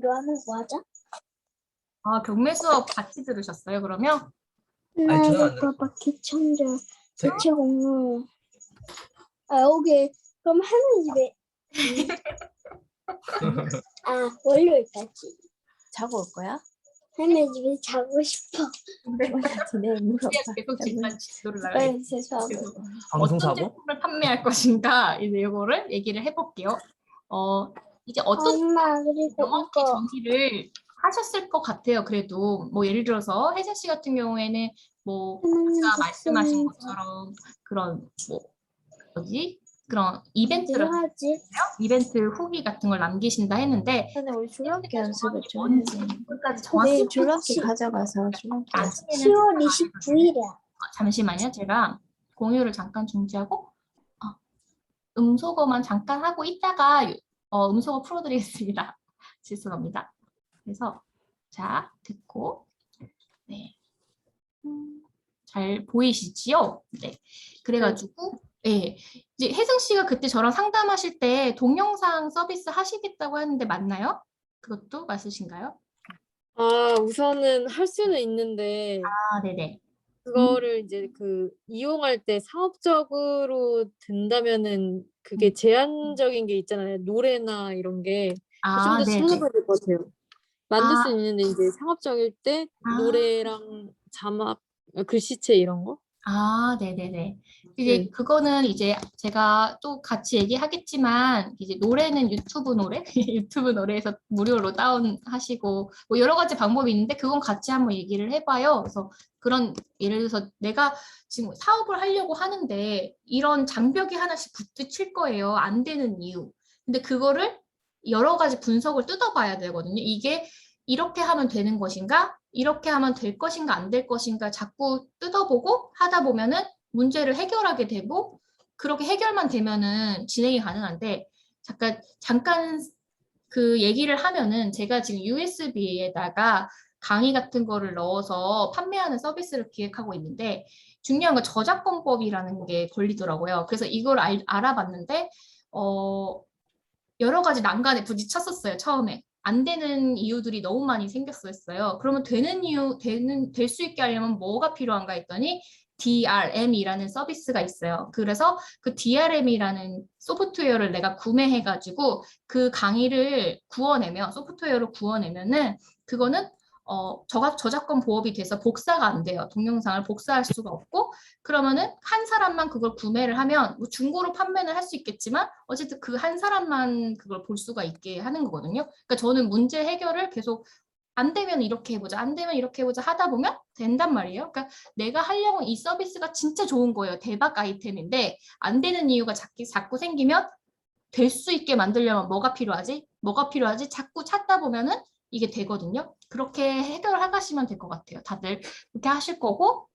하는 거 맞아? 아, 경매 수업 같이 들으셨어요, 그러면? 아니, 저는 안 나가 기천재 제- 기체 공로. 아 여기 그럼 할머니 집에 월요일까지 자고 올 거야? 할머니 집에 자고 싶어. 네, 물어봐. 계속 집단 지도를 나가야 죄송하고. 어떤 방송사고? 제품을 판매할 것인가 이제 이거를 얘기를 해볼게요. 이제 어떤 엄마 그리고 명확히 이거 정의를 하셨을 것 같아요. 그래도 뭐 예를 들어서 혜진 씨 같은 경우에는 뭐 아까 말씀하신 것처럼 그런 뭐 뭐지 그런 이벤트를 하지? 이벤트 후기 같은 걸 남기신다 했는데 근데 우리 줄넘기 연습을 좀 뭔지 해야지. 끝까지 정확히 내일 줄넘기 가져가서 줄넘기 연습. 10월 29일이야. 잠시만요. 제가 공유를 잠깐 중지하고 음소거만 잠깐 하고 있다가 음소거 풀어드리겠습니다. 죄송합니다. 그래서 자 듣고 네. 잘 보이시지요? 네. 그래가지고 네. 이제 혜승 씨가 그때 저랑 상담하실 때 동영상 서비스 하시겠다고 하는데 맞나요? 그것도 맞으신가요? 아, 우선은 할 수는 있는데 아, 네네. 그거를 이제 그 이용할 때 사업적으로 된다면은 그게 제한적인 게 있잖아요. 노래나 이런 게. 좀 더 네네. 찾아봐야 될 것 같아요. 만들 아. 수는 있는데 이제 상업적일 때 아. 노래랑 자막, 글씨체 이런 거? 네네네. 이제 네. 그거는 이제 제가 또 같이 얘기하겠지만 이제 노래는 유튜브 노래, 유튜브 노래에서 무료로 다운하시고 뭐 여러 가지 방법이 있는데 그건 같이 한번 얘기를 해봐요. 그래서 그런 예를 들어서 내가 지금 사업을 하려고 하는데 이런 장벽이 하나씩 붙을 거예요. 안 되는 이유. 근데 그거를 여러 가지 분석을 뜯어봐야 되거든요. 이게 이렇게 하면 되는 것인가? 이렇게 하면 될 것인가 안 될 것인가 자꾸 뜯어보고 하다 보면은 문제를 해결하게 되고 그렇게 해결만 되면은 진행이 가능한데 잠깐 그 얘기를 하면은 제가 지금 USB에다가 강의 같은 거를 넣어서 판매하는 서비스를 기획하고 있는데 중요한 건 저작권법이라는 게 걸리더라고요. 그래서 이걸 알아봤는데 여러 가지 난관에 부딪혔었어요, 처음에. 안 되는 이유들이 너무 많이 생겼었어요. 그러면 될 수 있게 하려면 뭐가 필요한가 했더니 DRM이라는 서비스가 있어요. 그래서 그 DRM이라는 소프트웨어를 내가 구매해가지고 그 강의를 소프트웨어를 구워내면은 그거는 저작권 보호이 돼서 복사가 안 돼요. 동영상을 복사할 수가 없고 그러면은 한 사람만 그걸 구매를 하면 뭐 중고로 판매는 할 수 있겠지만 어쨌든 그 한 사람만 그걸 볼 수가 있게 하는 거거든요. 그러니까 저는 문제 해결을 계속 안 되면 이렇게 해보자, 안 되면 이렇게 해보자 하다 보면 된단 말이에요. 그러니까 내가 하려고 이 서비스가 진짜 좋은 거예요. 대박 아이템인데 안 되는 이유가 자꾸 생기면 될 수 있게 만들려면 뭐가 필요하지? 뭐가 필요하지? 자꾸 찾다 보면은 이게 되거든요. 그렇게 해결하시면 될 것 같아요. 다들 그렇게 하실 거고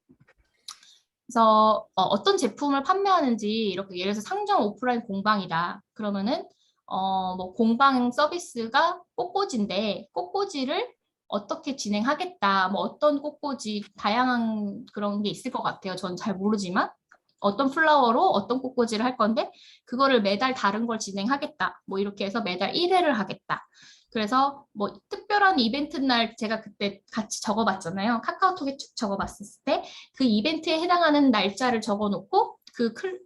그래서 어떤 제품을 판매하는지 이렇게 예를 들어서 상점 오프라인 공방이다. 그러면은 뭐 공방 서비스가 꽃꽂이인데 꽃꽂이를 어떻게 진행하겠다. 뭐 어떤 꽃꽂이 다양한 그런 게 있을 것 같아요. 전 잘 모르지만 어떤 플라워로 어떤 꽃꽂이를 할 건데 그거를 매달 다른 걸 진행하겠다. 뭐 이렇게 해서 매달 1회를 하겠다. 그래서 뭐 특별한 이벤트 날 제가 그때 같이 적어봤잖아요. 카카오톡에 쭉 적어봤을 때 그 이벤트에 해당하는 날짜를 적어놓고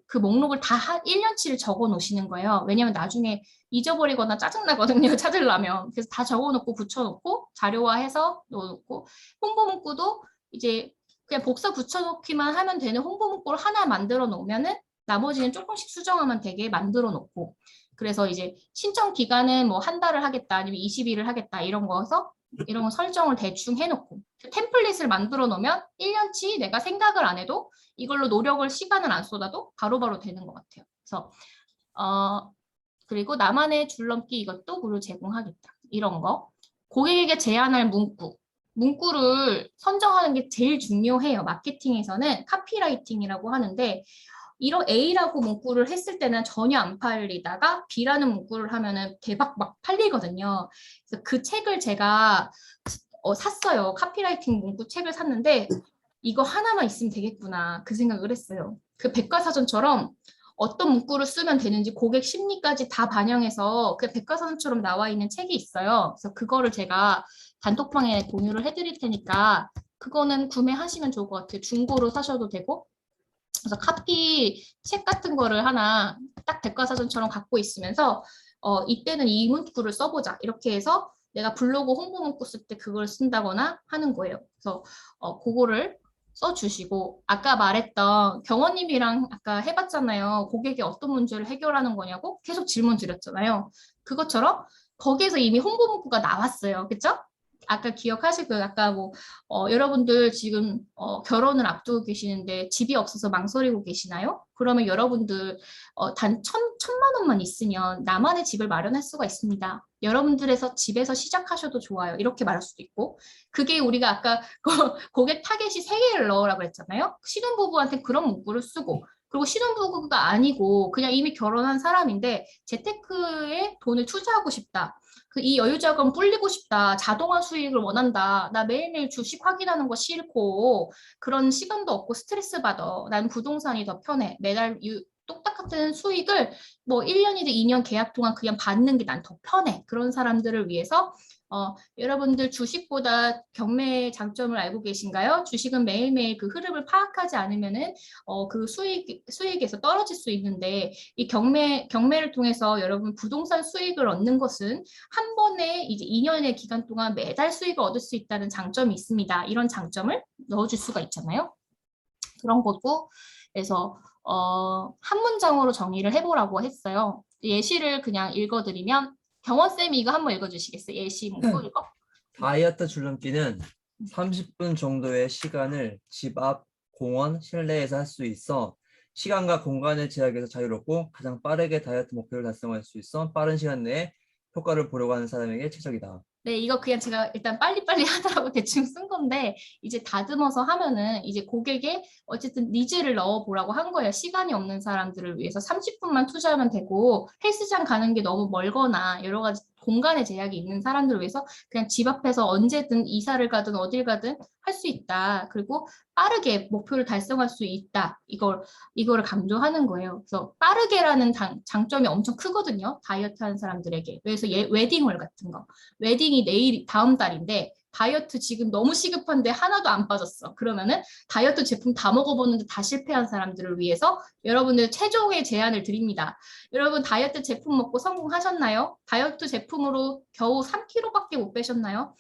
그 목록을 다 1년치를 적어 놓으시는 거예요. 왜냐면 나중에 잊어버리거나 짜증나거든요. 찾으려면. 그래서 다 적어놓고 붙여놓고 자료화해서 넣어놓고 홍보 문구도 이제 그냥 복사 붙여놓기만 하면 되는 홍보 문구를 하나 만들어 놓으면은 나머지는 조금씩 수정하면 되게 만들어 놓고 그래서 이제 신청 기간은 뭐 한 달을 하겠다 아니면 20일을 하겠다 이런 거 설정을 대충 해놓고 템플릿을 만들어 놓으면 1년치 내가 생각을 안 해도 이걸로 시간을 안 쏟아도 바로바로 되는 것 같아요. 그래서 그리고 나만의 줄넘기 이것도 무료 제공하겠다. 이런 거. 고객에게 제안할 문구를 선정하는 게 제일 중요해요. 마케팅에서는 카피라이팅이라고 하는데 이런 A라고 문구를 했을 때는 전혀 안 팔리다가 B라는 문구를 하면은 대박 막 팔리거든요. 그래서 그 책을 제가 샀어요. 카피라이팅 문구 책을 샀는데 이거 하나만 있으면 되겠구나 그 생각을 했어요. 그 백과사전처럼 어떤 문구를 쓰면 되는지 고객 심리까지 다 반영해서 그 백과사전처럼 나와 있는 책이 있어요. 그래서 그거를 제가 단톡방에 공유를 해드릴 테니까 그거는 구매하시면 좋을 것 같아요. 중고로 사셔도 되고. 그래서 카피 책 같은 거를 하나 딱 백과사전처럼 갖고 있으면서 이때는 이 문구를 써보자. 이렇게 해서 내가 블로그 홍보 문구 쓸 때 그걸 쓴다거나 하는 거예요. 그래서 그거를 써주시고 아까 말했던 경원님이랑 아까 해봤잖아요. 고객이 어떤 문제를 해결하는 거냐고 계속 질문 드렸잖아요. 그것처럼 거기에서 이미 홍보 문구가 나왔어요. 그쵸? 아까 기억하실 거예요. 아까 뭐 여러분들 지금 결혼을 앞두고 계시는데 집이 없어서 망설이고 계시나요? 그러면 여러분들 단 천만 원만 있으면 나만의 집을 마련할 수가 있습니다. 여러분들에서 집에서 시작하셔도 좋아요. 이렇게 말할 수도 있고 그게 우리가 아까 고객 타겟이 3개를 넣으라고 했잖아요. 신혼부부한테 그런 문구를 쓰고 그리고 신혼부부가 아니고 그냥 이미 결혼한 사람인데 재테크에 돈을 투자하고 싶다. 이 여유자금 불리고 싶다. 자동화 수익을 원한다. 나 매일매일 주식 확인하는 거 싫고 그런 시간도 없고 스트레스 받아. 난 부동산이 더 편해. 매달 똑같은 수익을 뭐 1년이든 2년 계약 동안 그냥 받는 게 난 더 편해. 그런 사람들을 위해서 여러분들 주식보다 경매의 장점을 알고 계신가요? 주식은 매일매일 그 흐름을 파악하지 않으면은 그 수익에서 떨어질 수 있는데 이 경매를 통해서 여러분 부동산 수익을 얻는 것은 한 번에 이제 2년의 기간 동안 매달 수익을 얻을 수 있다는 장점이 있습니다. 이런 장점을 넣어줄 수가 있잖아요. 그런 거고 그래서 한 문장으로 정리를 해보라고 했어요. 예시를 그냥 읽어드리면 경원쌤이 이거 한번 읽어주시겠어요? 예시 문구 이거? 다이어트 줄넘기는 30분 정도의 시간을 집 앞 공원 실내에서 할 수 있어 시간과 공간의 제약에서 자유롭고 가장 빠르게 다이어트 목표를 달성할 수 있어 빠른 시간 내에 효과를 보려고 하는 사람에게 최적이다. 네, 이거 그냥 제가 일단 빨리빨리 하느라고 대충 쓴 건데 이제 다듬어서 하면은 이제 고객의 어쨌든 니즈를 넣어보라고 한 거예요. 시간이 없는 사람들을 위해서 30분만 투자하면 되고 헬스장 가는 게 너무 멀거나 여러 가지 공간의 제약이 있는 사람들을 위해서 그냥 집 앞에서 언제든 이사를 가든 어딜 가든 할 수 있다. 그리고 빠르게 목표를 달성할 수 있다. 이거를 강조하는 거예요. 그래서 빠르게라는 장점이 엄청 크거든요. 다이어트 하는 사람들에게. 그래서 웨딩홀 같은 거. 웨딩이 내일 다음 달인데 다이어트 지금 너무 시급한데 하나도 안 빠졌어. 그러면은 다이어트 제품 다 먹어보는데 다 실패한 사람들을 위해서 여러분들 최종의 제안을 드립니다. 여러분 다이어트 제품 먹고 성공하셨나요? 다이어트 제품으로 겨우 3kg밖에 못 빼셨나요?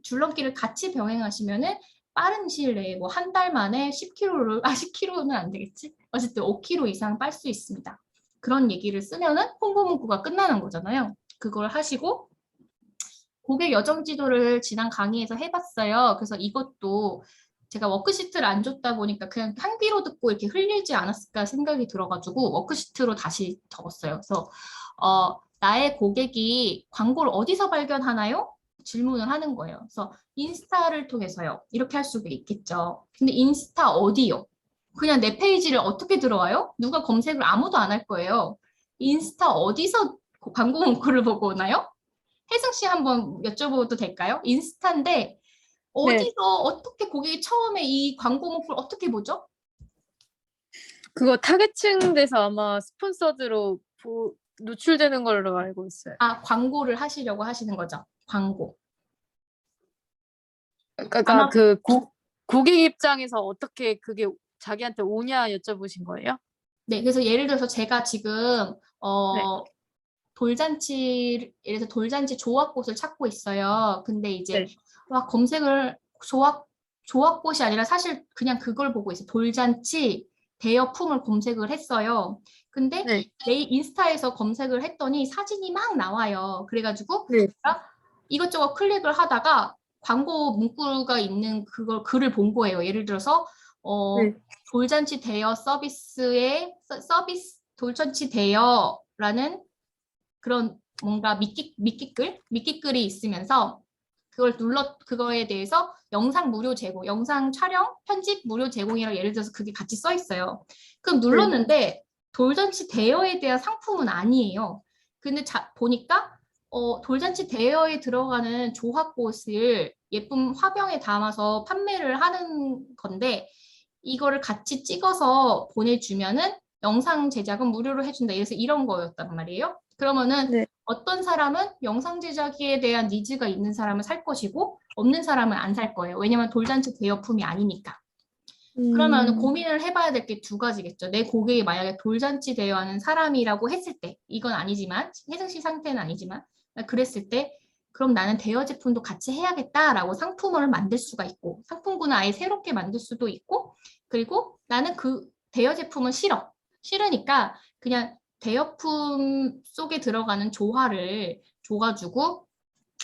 줄넘기를 같이 병행하시면은 빠른 시일 내에 뭐 한 달 만에 10kg는 안 되겠지? 어쨌든 5kg 이상 빨 수 있습니다. 그런 얘기를 쓰면은 홍보 문구가 끝나는 거잖아요. 그걸 하시고 고객 여정 지도를 지난 강의에서 해봤어요. 그래서 이것도 제가 워크시트를 안 줬다 보니까 그냥 한 귀로 듣고 이렇게 흘리지 않았을까 생각이 들어가지고 워크시트로 다시 적었어요. 그래서 나의 고객이 광고를 어디서 발견하나요? 질문을 하는 거예요. 그래서 인스타를 통해서요. 이렇게 할 수도 있겠죠. 근데 인스타 어디요? 그냥 내 페이지를 어떻게 들어와요? 누가 검색을 아무도 안 할 거예요. 인스타 어디서 광고 문구를 보고 오나요? 혜승 씨 한번 여쭤봐도 될까요? 인스타인데 어디서 어떻게 고객이 처음에 이 광고 문구를 어떻게 보죠? 그거 타겟층 돼서 아마 스폰서드로 노출되는 걸로 알고 있어요. 아, 광고를 하시려고 하시는 거죠? 광고. 그러니까 아마- 고객 입장에서 어떻게 그게 자기한테 오냐 여쭤보신 거예요? 네, 그래서 예를 들어서 제가 지금 돌잔치, 예를 들어서 돌잔치 조합꽃을 찾고 있어요. 근데 이제 와 검색을 조합꽃이 아니라 사실 그냥 그걸 보고 있어요. 돌잔치 대여품을 검색을 했어요. 근데 내 인스타에서 검색을 했더니 사진이 막 나와요. 그래가지고 제가 이것저것 클릭을 하다가 광고 문구가 있는 글을 본 거예요. 예를 들어서 돌잔치 대여 돌잔치 대여라는 그런 뭔가 미끼글이 있으면서 그거에 대해서 영상 무료 제공, 영상 촬영, 편집 무료 제공이라고 예를 들어서 그게 같이 써 있어요. 그럼 눌렀는데 돌잔치 대여에 대한 상품은 아니에요. 근데 보니까 돌잔치 대여에 들어가는 조합꽃을 예쁜 화병에 담아서 판매를 하는 건데 이거를 같이 찍어서 보내주면은 영상 제작은 무료로 해준다. 그래서 이런 거였단 말이에요. 그러면은 네. 어떤 사람은 영상 제작에 대한 니즈가 있는 사람은 살 것이고 없는 사람은 안 살 거예요. 왜냐면 돌잔치 대여품이 아니니까. 그러면 고민을 해봐야 될 게 두 가지겠죠. 내 고객이 만약에 돌잔치 대여하는 사람이라고 했을 때, 이건 아니지만, 혜승 씨 상태는 아니지만, 그랬을 때, 그럼 나는 대여 제품도 같이 해야겠다라고 상품을 만들 수가 있고, 상품군을 아예 새롭게 만들 수도 있고, 그리고 나는 그 대여 제품은 싫어. 싫으니까 그냥 대여품 속에 들어가는 조화를 줘가지고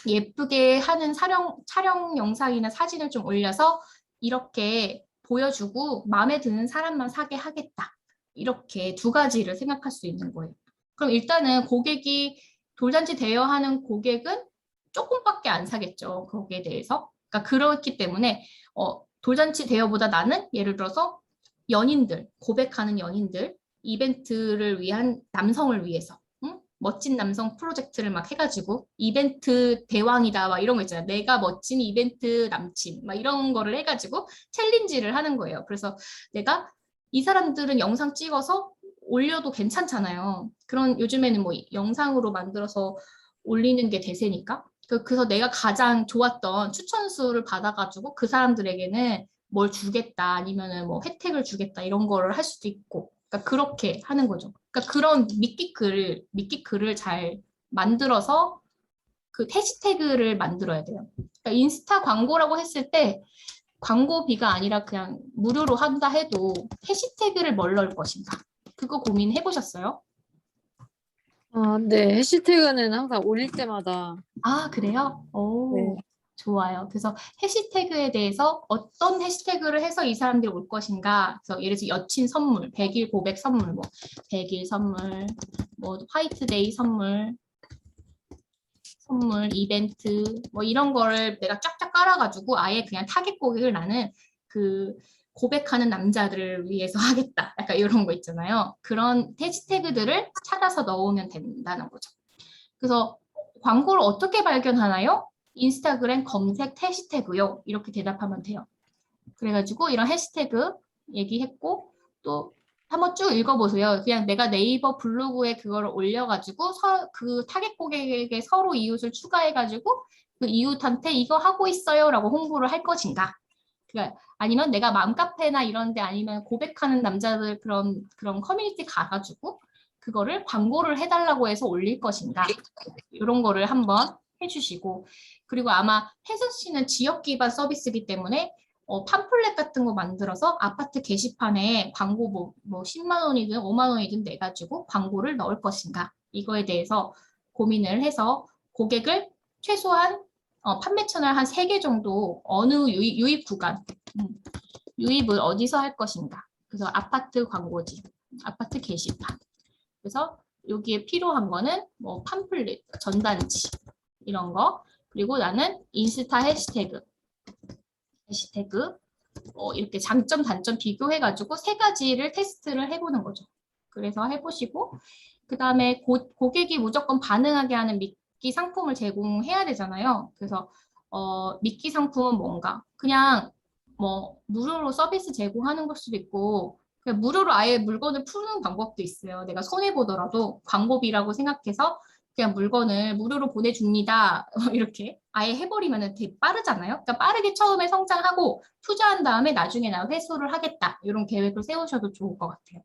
예쁘게 하는 촬영 영상이나 사진을 좀 올려서 이렇게 보여주고 마음에 드는 사람만 사게 하겠다. 이렇게 두 가지를 생각할 수 있는 거예요. 그럼 일단은 고객이 돌잔치 대여하는 고객은 조금밖에 안 사겠죠. 거기에 대해서. 그러니까 그렇기 때문에 돌잔치 대여보다 나는 예를 들어서 연인들, 고백하는 연인들, 이벤트를 위한 남성을 위해서 멋진 남성 프로젝트를 막 해가지고 이벤트 대왕이다 막 이런 거 있잖아요. 내가 멋진 이벤트 남친 막 이런 거를 해가지고 챌린지를 하는 거예요. 그래서 내가 이 사람들은 영상 찍어서 올려도 괜찮잖아요. 그런 요즘에는 뭐 영상으로 만들어서 올리는 게 대세니까. 그래서 내가 가장 좋았던 추천수를 받아가지고 그 사람들에게는 뭘 주겠다 아니면은 뭐 혜택을 주겠다 이런 거를 할 수도 있고. 그러니까 그렇게 하는 거죠. 그러니까 그런 미끼 글을 잘 만들어서 그 해시태그를 만들어야 돼요. 그러니까 인스타 광고라고 했을 때 광고비가 아니라 그냥 무료로 한다 해도 해시태그를 뭘 넣을 것인가? 그거 고민해 보셨어요? 네. 해시태그는 항상 올릴 때마다 아, 그래요? 오, 네. 좋아요. 그래서 해시태그에 대해서 어떤 해시태그를 해서 이 사람들이 올 것인가. 그래서 예를 들어서 여친 선물, 100일 고백 선물, 뭐 100일 선물, 뭐 화이트데이 선물, 이벤트, 뭐 이런 거를 내가 쫙쫙 깔아가지고 아예 그냥 타겟 고객을 나는 그 고백하는 남자들을 위해서 하겠다. 약간 이런 거 있잖아요. 그런 해시태그들을 찾아서 넣으면 된다는 거죠. 그래서 광고를 어떻게 발견하나요? 인스타그램 검색 해시태그요. 이렇게 대답하면 돼요. 그래가지고 이런 해시태그 얘기했고 또 한번 쭉 읽어보세요. 그냥 내가 네이버 블로그에 그거를 올려가지고 그 타겟 고객에게 서로 이웃을 추가해가지고 그 이웃한테 이거 하고 있어요 라고 홍보를 할 것인가. 그러니까 아니면 내가 맘카페나 이런데 아니면 고백하는 남자들 그런 커뮤니티 가가지고 그거를 광고를 해달라고 해서 올릴 것인가. 이런 거를 한번 해주시고 그리고 아마 혜선 씨는 지역 기반 서비스이기 때문에 팜플렛 같은 거 만들어서 아파트 게시판에 광고 뭐 10만 원이든 5만 원이든 내가지고 광고를 넣을 것인가 이거에 대해서 고민을 해서 고객을 최소한 판매 채널 한 3개 정도 어느 유입 구간 유입을 어디서 할 것인가 그래서 아파트 광고지 아파트 게시판 그래서 여기에 필요한 거는 뭐 팜플렛 전단지 이런 거 그리고 나는 인스타 해시태그 이렇게 장점 단점 비교해가지고 3가지를 테스트를 해보는 거죠. 그래서 해보시고 그 다음에 고객이 무조건 반응하게 하는 미끼 상품을 제공해야 되잖아요. 그래서 미끼 상품은 뭔가 그냥 뭐 무료로 서비스 제공하는 걸 수도 있고 그냥 무료로 아예 물건을 푸는 방법도 있어요. 내가 손해보더라도 광고비라고 생각해서 그냥 물건을 무료로 보내줍니다. 이렇게 아예 해버리면 되게 빠르잖아요. 그러니까 빠르게 처음에 성장하고 투자한 다음에 나중에 나 회수를 하겠다. 이런 계획을 세우셔도 좋을 것 같아요.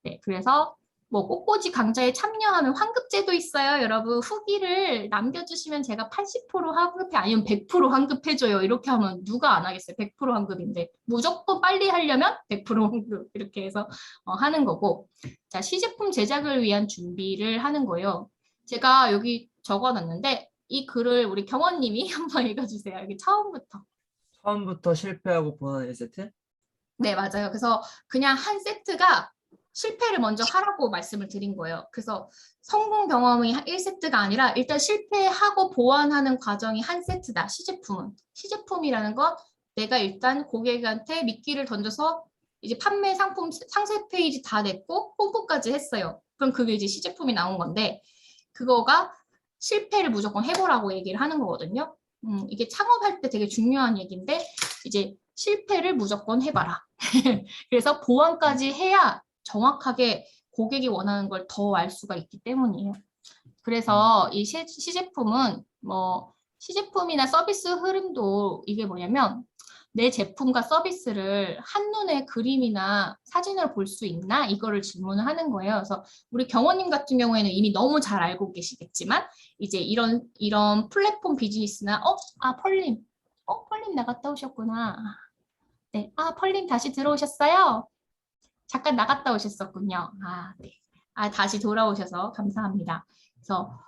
네, 그래서 뭐 꽃꽂이 강좌에 참여하면 환급제도 있어요. 여러분 후기를 남겨주시면 제가 80% 환급해 아니면 100% 환급해줘요. 이렇게 하면 누가 안 하겠어요. 100% 환급인데 무조건 빨리 하려면 100% 환급 이렇게 해서 하는 거고 자 시제품 제작을 위한 준비를 하는 거예요. 제가 여기 적어놨는데 이 글을 우리 경원님이 한번 읽어주세요. 여기 처음부터. 처음부터 실패하고 보는 1세트? 네, 맞아요. 그래서 그냥 한 세트가 실패를 먼저 하라고 말씀을 드린 거예요. 그래서 성공 경험이 1세트가 아니라 일단 실패하고 보완하는 과정이 한 세트다. 시제품은. 시제품이라는 건 내가 일단 고객한테 미끼를 던져서 이제 판매 상품 상세 페이지 다 냈고 홍보까지 했어요. 그럼 그게 이제 시제품이 나온 건데 그거가 실패를 무조건 해보라고 얘기를 하는 거거든요. 이게 창업할 때 되게 중요한 얘기인데 이제 실패를 무조건 해봐라. 그래서 보완까지 해야 정확하게 고객이 원하는 걸 더 알 수가 있기 때문이에요. 그래서 이 시제품은 뭐 시제품이나 서비스 흐름도 이게 뭐냐면 내 제품과 서비스를 한눈에 그림이나 사진을 볼 수 있나? 이거를 질문을 하는 거예요. 그래서 우리 경호님 같은 경우에는 이미 너무 잘 알고 계시겠지만 이제 이런 플랫폼 비즈니스나 펄님 나갔다 오셨구나. 네, 펄님 다시 들어오셨어요? 잠깐 나갔다 오셨었군요. 네. 다시 돌아오셔서 감사합니다. 그래서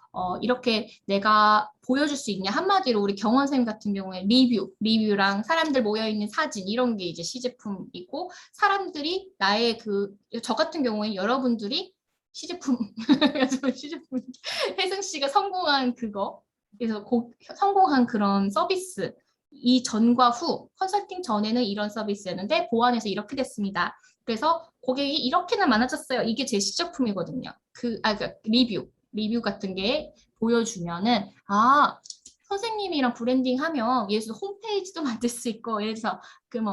이렇게 내가 보여줄 수 있냐 한마디로 우리 경원 선생님 같은 경우에 리뷰랑 사람들 모여있는 사진 이런 게 이제 시제품이고 사람들이 나의 저 같은 경우에 여러분들이 시제품 혜승 씨가 성공한 그거 그래서 성공한 그런 서비스 이 전과 후 컨설팅 전에는 이런 서비스였는데 보완해서 이렇게 됐습니다. 그래서 고객이 이렇게나 많아졌어요. 이게 제 시제품이거든요. 리뷰 같은 게 보여주면은 선생님이랑 브랜딩하면 예를 들어서 홈페이지도 만들 수 있고 예를 들어서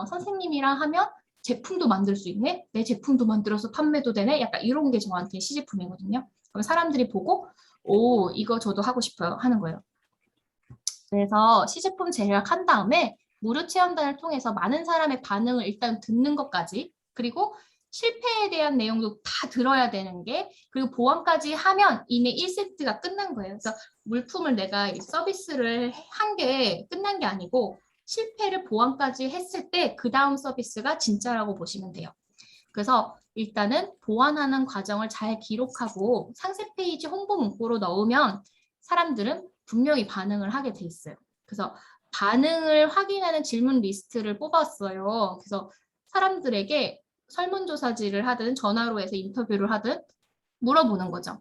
선생님이랑 하면 제품도 만들 수 있네. 내 제품도 만들어서 판매도 되네. 약간 이런 게 저한테 시제품이거든요. 그럼 사람들이 보고 이거 저도 하고 싶어요 하는 거예요. 그래서 시제품 제작한 다음에 무료 체험단을 통해서 많은 사람의 반응을 일단 듣는 것까지 그리고 실패에 대한 내용도 다 들어야 되는 게 그리고 보완까지 하면 이미 1세트가 끝난 거예요. 그래서 물품을 내가 서비스를 한 게 끝난 게 아니고 실패를 보완까지 했을 때 그 다음 서비스가 진짜라고 보시면 돼요. 그래서 일단은 보완하는 과정을 잘 기록하고 상세 페이지 홍보 문구로 넣으면 사람들은 분명히 반응을 하게 돼 있어요. 그래서 반응을 확인하는 질문 리스트를 뽑았어요. 그래서 사람들에게 설문조사지를 하든 전화로 해서 인터뷰를 하든 물어보는 거죠.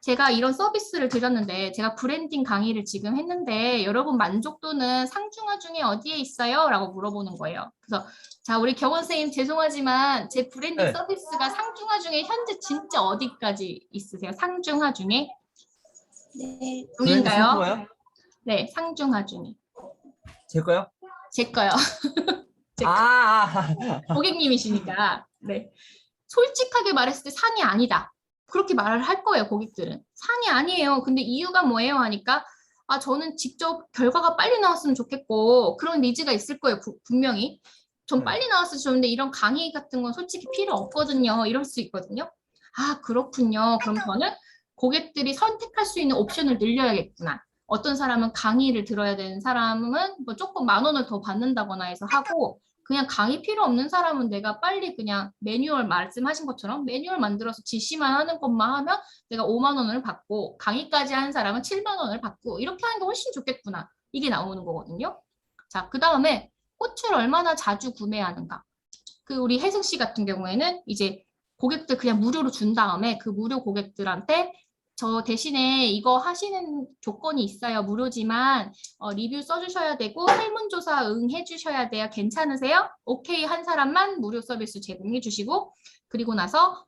제가 이런 서비스를 드렸는데 제가 브랜딩 강의를 지금 했는데 여러분 만족도는 상중하 중에 어디에 있어요? 라고 물어보는 거예요. 그래서 자 우리 경원 선생님 죄송하지만 제 브랜딩 네. 서비스가 상중하 중에 현재 진짜 어디까지 있으세요? 상중하 중에? 네. 브랜드 중인가요? 상품화요? 네, 상중하 중에. 제 거요? 제 거요. 고객님이시니까. 네. 솔직하게 말했을 때 상이 아니다. 그렇게 말을 할 거예요, 고객들은. 상이 아니에요. 근데 이유가 뭐예요? 하니까 저는 직접 결과가 빨리 나왔으면 좋겠고 그런 니즈가 있을 거예요, 분명히. 전 네. 빨리 나왔으면 좋은데 이런 강의 같은 건 솔직히 필요 없거든요. 이럴 수 있거든요. 그렇군요. 그럼 저는 고객들이 선택할 수 있는 옵션을 늘려야겠구나. 어떤 사람은 강의를 들어야 되는 사람은 뭐 조금 10,000원을 더 받는다거나 해서 하고 그냥 강의 필요 없는 사람은 내가 빨리 그냥 매뉴얼 말씀하신 것처럼 매뉴얼 만들어서 지시만 하는 것만 하면 내가 50,000원을 받고 강의까지 한 사람은 70,000원을 받고 이렇게 하는 게 훨씬 좋겠구나. 이게 나오는 거거든요. 자, 그 다음에 꽃을 얼마나 자주 구매하는가. 우리 혜승 씨 같은 경우에는 이제 고객들 그냥 무료로 준 다음에 그 무료 고객들한테 저 대신에 이거 하시는 조건이 있어요. 무료지만 리뷰 써주셔야 되고 설문조사 응해 주셔야 돼요. 괜찮으세요? 오케이 한 사람만 무료 서비스 제공해 주시고 그리고 나서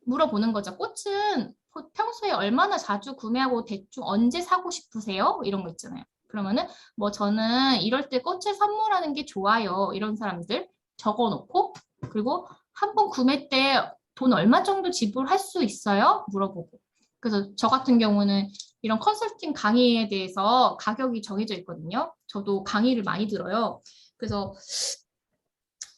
물어보는 거죠. 꽃은 평소에 얼마나 자주 구매하고 대충 언제 사고 싶으세요? 이런 거 있잖아요. 그러면은 뭐 저는 이럴 때 꽃을 선물하는 게 좋아요. 이런 사람들 적어놓고 그리고 한 번 구매 때 돈 얼마 정도 지불할 수 있어요? 물어보고 그래서 저 같은 경우는 이런 컨설팅 강의에 대해서 가격이 정해져 있거든요. 저도 강의를 많이 들어요. 그래서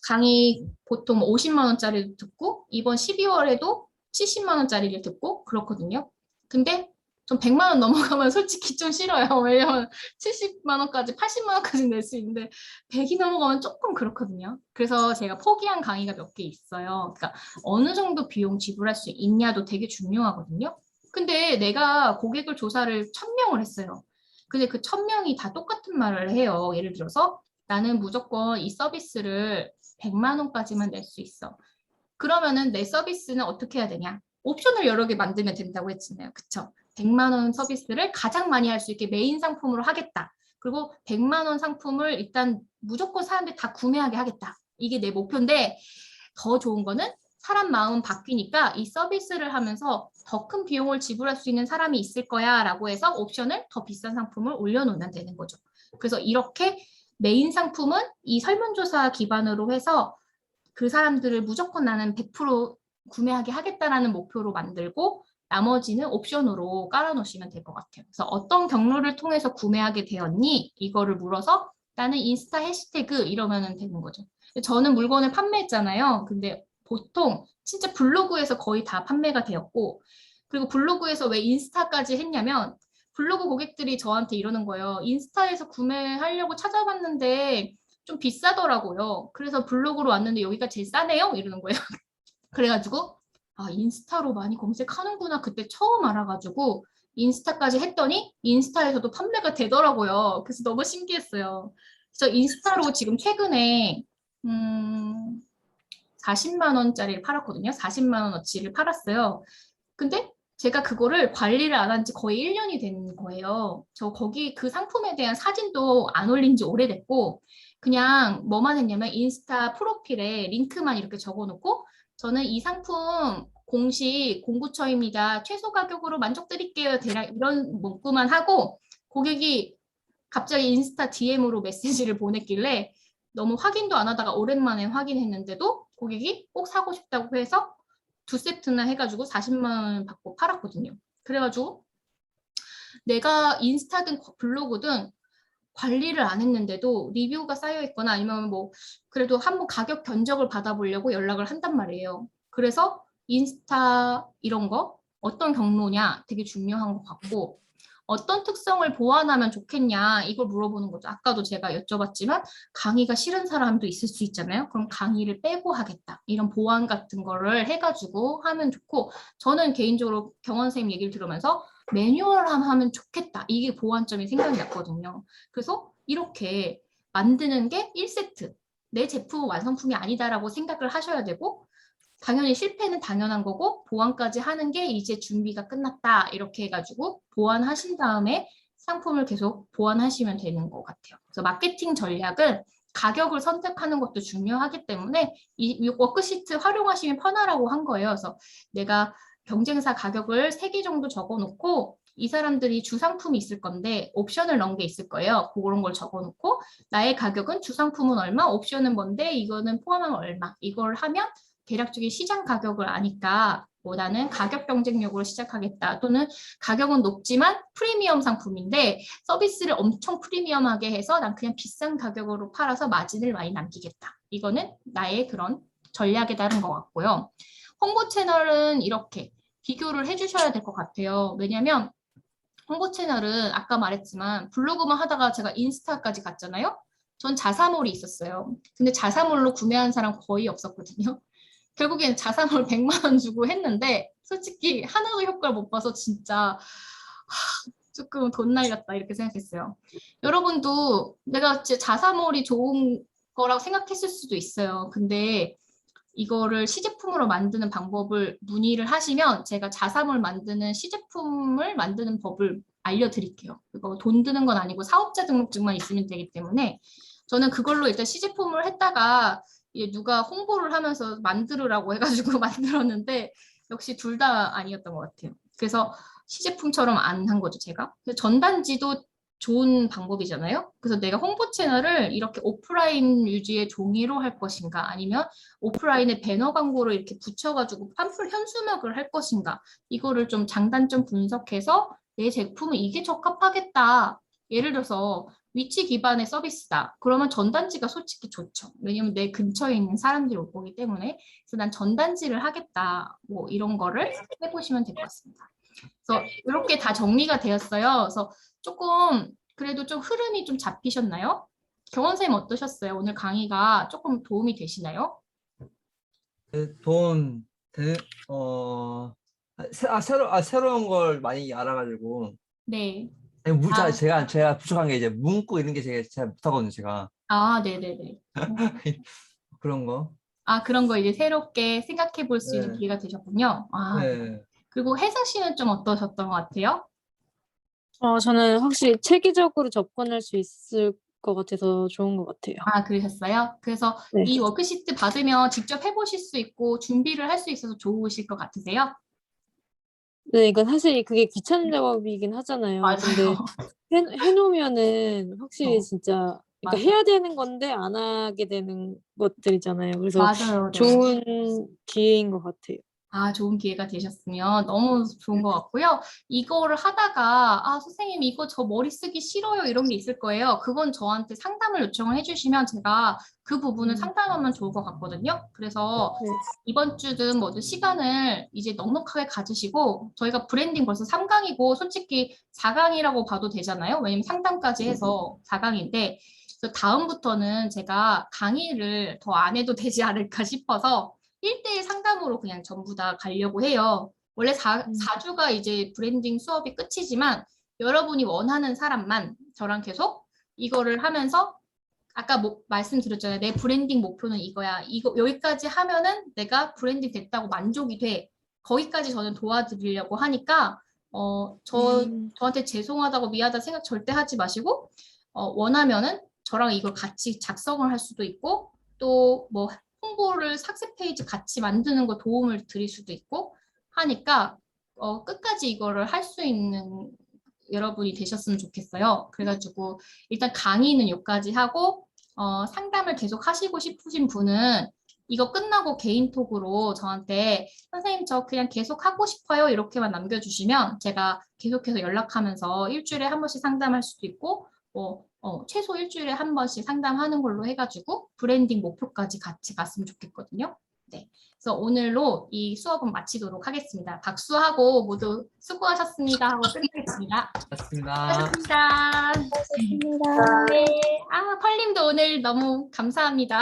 강의 보통 50만 원짜리를 듣고 이번 12월에도 70만 원짜리를 듣고 그렇거든요. 근데 전 100만 원 넘어가면 솔직히 좀 싫어요. 왜냐면 70만 원까지 80만 원까지 낼 수 있는데 100이 넘어가면 조금 그렇거든요. 그래서 제가 포기한 강의가 몇 개 있어요. 그러니까 어느 정도 비용 지불할 수 있냐도 되게 중요하거든요. 근데 내가 고객을 조사를 1,000명을 했어요. 근데 그 1,000명이 다 똑같은 말을 해요. 예를 들어서 나는 무조건 이 서비스를 100만 원까지만 낼 수 있어. 그러면은 내 서비스는 어떻게 해야 되냐? 옵션을 여러 개 만들면 된다고 했잖아요. 그쵸? 100만 원 서비스를 가장 많이 할 수 있게 메인 상품으로 하겠다. 그리고 100만 원 상품을 일단 무조건 사람들이 다 구매하게 하겠다. 이게 내 목표인데 더 좋은 거는 사람 마음은 바뀌니까 이 서비스를 하면서 더 큰 비용을 지불할 수 있는 사람이 있을 거야 라고 해서 옵션을 더 비싼 상품을 올려놓으면 되는 거죠. 그래서 이렇게 메인 상품은 이 설문조사 기반으로 해서 그 사람들을 무조건 나는 100% 구매하게 하겠다라는 목표로 만들고 나머지는 옵션으로 깔아놓으시면 될 것 같아요. 그래서 어떤 경로를 통해서 구매하게 되었니? 이거를 물어서 나는 인스타 해시태그 이러면 되는 거죠. 저는 물건을 판매했잖아요. 근데 보통 진짜 블로그에서 거의 다 판매가 되었고, 그리고 블로그에서 왜 인스타까지 했냐면 블로그 고객들이 저한테 이러는 거예요. 인스타에서 구매하려고 찾아봤는데 좀 비싸더라고요. 그래서 블로그로 왔는데 여기가 제일 싸네요? 이러는 거예요. 그래가지고 아, 인스타로 많이 검색하는구나. 그때 처음 알아가지고 인스타까지 했더니 인스타에서도 판매가 되더라고요. 그래서 너무 신기했어요. 그래서 인스타로 지금 최근에 40만 원짜리를 팔았거든요. 40만 원어치를 팔았어요. 근데 제가 그거를 관리를 안 한 지 거의 1년이 된 거예요. 저 거기 그 상품에 대한 사진도 안 올린 지 오래됐고 그냥 뭐만 했냐면 인스타 프로필에 링크만 이렇게 적어놓고 저는 이 상품 공식 공구처입니다. 최소 가격으로 만족드릴게요. 대략 이런 문구만 하고 고객이 갑자기 인스타 DM으로 메시지를 보냈길래 너무 확인도 안 하다가 오랜만에 확인했는데도 고객이 꼭 사고 싶다고 해서 2세트나 해가지고 40만 원 받고 팔았거든요. 그래가지고 내가 인스타든 블로그든 관리를 안 했는데도 리뷰가 쌓여 있거나 아니면 뭐 그래도 한번 가격 견적을 받아보려고 연락을 한단 말이에요. 그래서 인스타 이런 거 어떤 경로냐 되게 중요한 것 같고 어떤 특성을 보완하면 좋겠냐 이걸 물어보는 거죠. 아까도 제가 여쭤봤지만 강의가 싫은 사람도 있을 수 있잖아요. 그럼 강의를 빼고 하겠다. 이런 보완 같은 거를 해가지고 하면 좋고 저는 개인적으로 경원 선생님 얘기를 들으면서 매뉴얼함 하면 좋겠다. 이게 보완점이 생각이 났거든요. 그래서 이렇게 만드는 게 1세트. 내 제품 완성품이 아니다라고 생각을 하셔야 되고 당연히 실패는 당연한 거고 보완까지 하는 게 이제 준비가 끝났다. 이렇게 해가지고 보완하신 다음에 상품을 계속 보완하시면 되는 것 같아요. 그래서 마케팅 전략은 가격을 선택하는 것도 중요하기 때문에 이 워크시트 활용하시면 편하라고 한 거예요. 그래서 내가 경쟁사 가격을 3개 정도 적어놓고 이 사람들이 주상품이 있을 건데 옵션을 넣은 게 있을 거예요. 그런 걸 적어놓고 나의 가격은 주상품은 얼마, 옵션은 뭔데 이거는 포함하면 얼마. 이걸 하면 대략적인 시장 가격을 아니까 뭐 나는 가격 경쟁력으로 시작하겠다. 또는 가격은 높지만 프리미엄 상품인데 서비스를 엄청 프리미엄하게 해서 난 그냥 비싼 가격으로 팔아서 마진을 많이 남기겠다. 이거는 나의 그런 전략에 따른 것 같고요. 홍보 채널은 이렇게 비교를 해주셔야 될 것 같아요. 왜냐하면 홍보 채널은 아까 말했지만 블로그만 하다가 제가 인스타까지 갔잖아요. 전 자사몰이 있었어요. 근데 자사몰로 구매한 사람 거의 없었거든요. 결국엔 자사몰 100만 원 주고 했는데 솔직히 하나도 효과를 못 봐서 진짜 조금 돈 날렸다 이렇게 생각했어요. 여러분도 내가 진짜 자사몰이 좋은 거라고 생각했을 수도 있어요. 근데 이거를 시제품으로 만드는 방법을 문의를 하시면 제가 자사몰 만드는 시제품을 만드는 법을 알려드릴게요. 그거 돈 드는 건 아니고 사업자 등록증만 있으면 되기 때문에 저는 그걸로 일단 시제품을 했다가 누가 홍보를 하면서 만들으라고 해가지고 만들었는데 역시 둘 다 아니었던 것 같아요. 그래서 시제품처럼 안 한 거죠, 제가. 전단지도 좋은 방법이잖아요. 그래서 내가 홍보 채널을 이렇게 오프라인 유지의 종이로 할 것인가 아니면 오프라인에 배너 광고를 이렇게 붙여가지고 팜플 현수막을 할 것인가 이거를 좀 장단점 분석해서 내 제품은 이게 적합하겠다. 예를 들어서 위치 기반의 서비스다. 그러면 전단지가 솔직히 좋죠. 왜냐면 내 근처에 있는 사람들이 올 거기 때문에. 그래서 난 전단지를 하겠다. 뭐 이런 거를 해보시면 될 것 같습니다. 그래서 이렇게 다 정리가 되었어요. 그래서 조금 그래도 좀 흐름이 좀 잡히셨나요? 경원 선생님 어떠셨어요? 오늘 강의가 조금 도움이 되시나요? 돈 되는 새로운 걸 많이 알아가지고 네. 아니, 아. 제가 부족한 게 이제 문구 이런 게 제가 못하거든요. 제가 아, 네네네. 그런 거. 아, 그런 거 이제 새롭게 생각해 볼 수 있는 네. 기회가 되셨군요. 아, 네. 그리고 혜성 씨는 좀 어떠셨던 것 같아요? 저는 확실히 체계적으로 접근할 수 있을 것 같아서 좋은 것 같아요. 아, 그러셨어요? 그래서 네. 이 워크시트 받으면 직접 해보실 수 있고 준비를 할 수 있어서 좋으실 것 같으세요? 네, 이건 사실 그게 귀찮은 작업이긴 하잖아요. 근데 해놓으면은 확실히 어, 진짜 그러니까 맞아요. 해야 되는 건데 안 하게 되는 것들이잖아요. 그래서 맞아요. 네. 좋은 기회인 것 같아요. 좋은 기회가 되셨으면 너무 좋은 것 같고요. 이거를 하다가 선생님 이거 저 머리 쓰기 싫어요 이런 게 있을 거예요. 그건 저한테 상담을 요청을 해주시면 제가 그 부분을 상담하면 좋을 것 같거든요. 그래서 네. 이번 주든 뭐든 시간을 이제 넉넉하게 가지시고 저희가 브랜딩 벌써 3강이고 솔직히 4강이라고 봐도 되잖아요. 왜냐면 상담까지 해서 4강인데 그래서 다음부터는 제가 강의를 더 안 해도 되지 않을까 싶어서 1대1 상담으로 그냥 전부 다 가려고 해요. 원래 4주가 이제 브랜딩 수업이 끝이지만 여러분이 원하는 사람만 저랑 계속 이거를 하면서 아까 말씀드렸잖아요. 내 브랜딩 목표는 이거야. 이거 여기까지 하면은 내가 브랜딩 됐다고 만족이 돼. 거기까지 저는 도와드리려고 하니까 저한테 죄송하다고 미안하다 생각 절대 하지 마시고 원하면은 저랑 이걸 같이 작성을 할 수도 있고 또 뭐 홍보를 삭제 페이지 같이 만드는 거 도움을 드릴 수도 있고 하니까 끝까지 이거를 할 수 있는 여러분이 되셨으면 좋겠어요. 그래가지고 일단 강의는 여기까지 하고 상담을 계속 하시고 싶으신 분은 이거 끝나고 개인톡으로 저한테 선생님 저 그냥 계속 하고 싶어요 이렇게만 남겨주시면 제가 계속해서 연락하면서 일주일에 한 번씩 상담할 수도 있고 최소 일주일에 한 번씩 상담하는 걸로 해가지고 브랜딩 목표까지 같이 갔으면 좋겠거든요. 네, 그래서 오늘로 이 수업은 마치도록 하겠습니다. 박수하고 모두 수고하셨습니다 하고 끝내겠습니다. 맞습니다. 수고하셨습니다. 고맙습니다. 네, 펄님도 오늘 너무 감사합니다.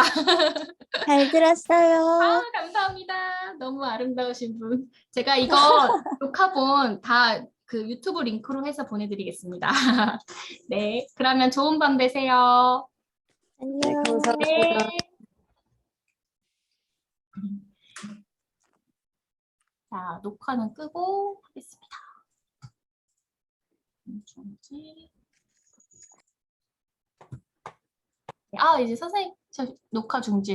잘 들었어요. 감사합니다. 너무 아름다우신 분. 제가 이거 녹화본 다 그 유튜브 링크로 해서 보내드리겠습니다. 네, 그러면 좋은 밤 되세요. 안녕. 네, 감사합니다. 네. 자, 녹화는 끄고 하겠습니다. 이제 선생님, 저 녹화 중지.